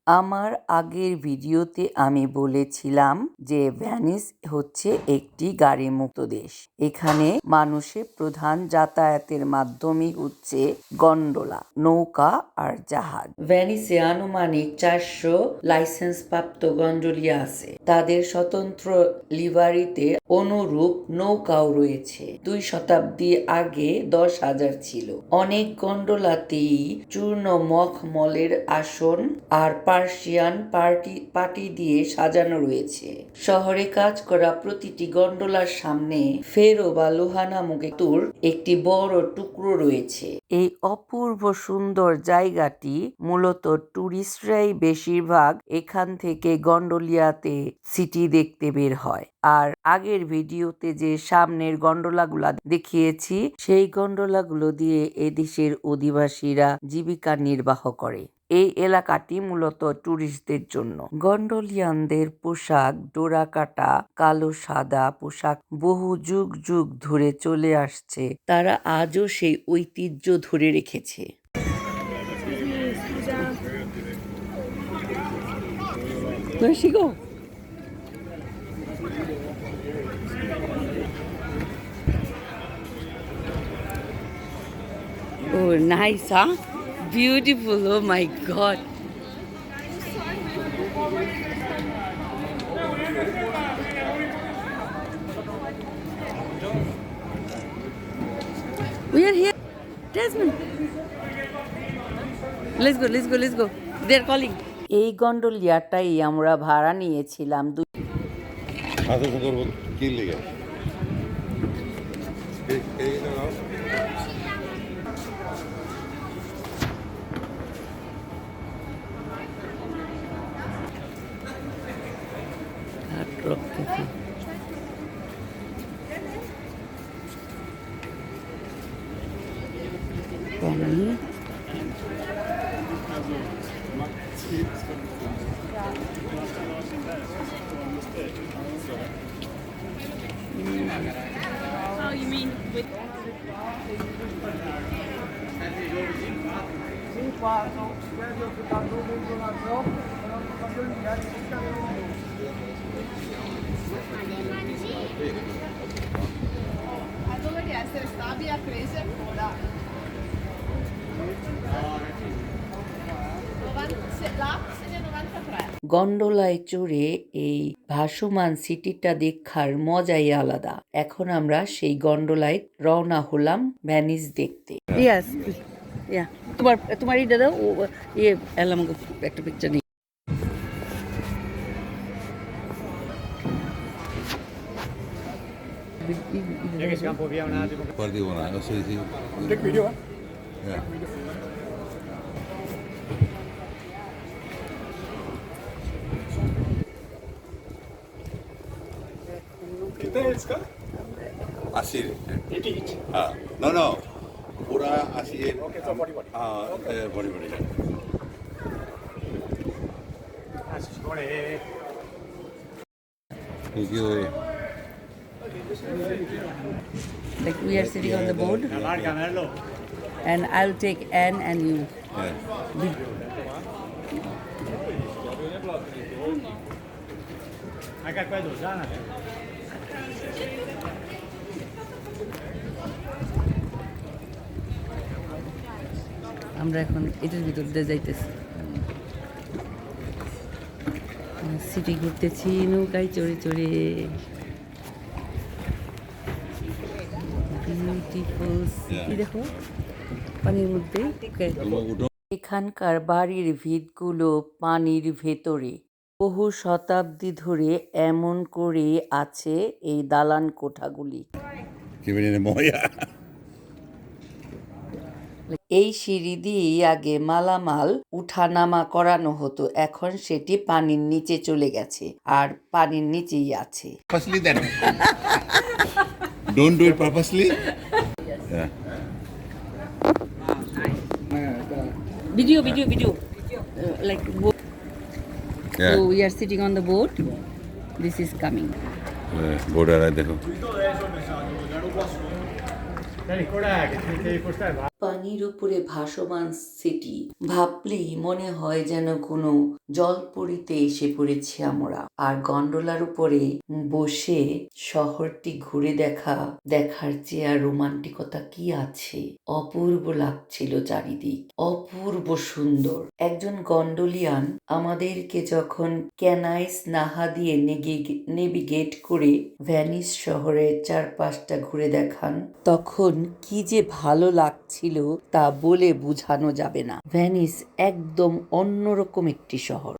আমার আগের ভিডিওতে আমি বলেছিলাম যে ভেনিস হচ্ছে একটি গাড়িমুক্ত দেশ। এখানে মানুষের প্রধান যাতায়াতের মাধ্যমই হচ্ছে গন্ডোলা, নৌকা আর জাহাজ। ভেনিসে আনুমানিক 400 লাইসেন্সপ্রাপ্ত গন্ডোলিয়া আছে। তাদের স্বতন্ত্র লিভারিতে অনুরূপ নৌকাও রয়েছে। 2 শতাব্দী আগে 10,000 ছিল। অনেক গন্ডোলাতেই চূর্ণ মখমলের আসন আর পার্সিয়ান পাটি দিয়ে সাজানো রয়েছে। শহরে কাজ করা প্রতিটি গন্ডোলার সামনে ফেরো বা লোহা নামক একটি বড় টুকরো রয়েছে। এই অপূর্ব সুন্দর জায়গাটি মূলত টুরিস্টরাই বেশিরভাগ এখান থেকে গন্ডোলিয়াতে সিটি দেখতে বের হয়। আর আগের ভিডিওতে যে সামনের গন্ডোলাগুলা দেখিয়েছি সেই গন্ডোলাগুলো দিয়ে এদেশের অধিবাসীরা জীবিকা নির্বাহ করে। এই এলাকাটি মূলত টুরিস্টদের জন্য। গন্ডোলিয়ানদের পোশাক ডোরাকাটা কালো সাদা পোশাক বহু যুগ যুগ ধরে চলে আসছে। তারা আজও সেই ঐতিহ্য ধরে রেখেছে। Oh, nice, huh? Beautiful. Oh my God. We are here. Desmond. Let's go, let's go, let's go. They're calling. এই গন্ডোলিয়াটাই আমরা ভাড়া নিয়েছিলাম। কি লেগে Oh, you mean with... Dovrebbe essere stabile a prese ancora. L'app segna 93. গন্ডোলায় চড়ে এই ভাসমান সিটিটা দেখার মজাই আলাদা। এখন আমরা সেই গন্ডোলায় রওনা হলাম ভেনিস দেখতে। ইয়েস, ইয়া তোমার এই দাদা এলাম একটা পিকচার নিয়ে। अस्सी हाँ नो नो पूरा 80 हाँ बड़ी बड़ी Like we are sitting on the board and I'll take N and you. আমরা এখন এটার ভিতর দিয়ে যাইতেছি। সিটি ঘুরতেছি নৌকায় চড়ে চড়ে। বিউটিফুল সিটি দেখো পানির মধ্যে। এখানকার বাড়ির ভিতগুলো পানির ভেতরে। বহু শতাব্দী ধরে এমন করে আছে এই দালান কোঠাগুলি। এই সিঁড়ি দিয়েই আগে মালামাল উঠানামা করানো হতো, এখন সেটি পানির নিচে চলে গেছে আর পানির নিচেই আছে। Don't do it purposely. Yeah. Video. Like Yeah. so we are sitting on the boat. This is coming. Border देखो. পানির উপরে ভাসমান সিটি ভাবলেই মনে হয় যেন কোনো জলপরীতে এসে পড়েছি আমরা। আর গন্ডোলার উপরে বসে শহরটি ঘুরে দেখার চেয়ে আর রোমান্টিকতা কি আছে। অপূর্ব লাগছিল চারিদিক, অপূর্ব সুন্দর। একজন গন্ডোলিয়ান আমাদেরকে যখন ক্যানাইস নাহা দিয়ে নেভিগেট করে ভ্যানিস শহরের চারপাশটা ঘুরে দেখান, তখন কি যে ভালো লাগছিল তা বলে বোঝানো যাবে না। ভ্যানিস একদম অন্যরকম একটি শহর।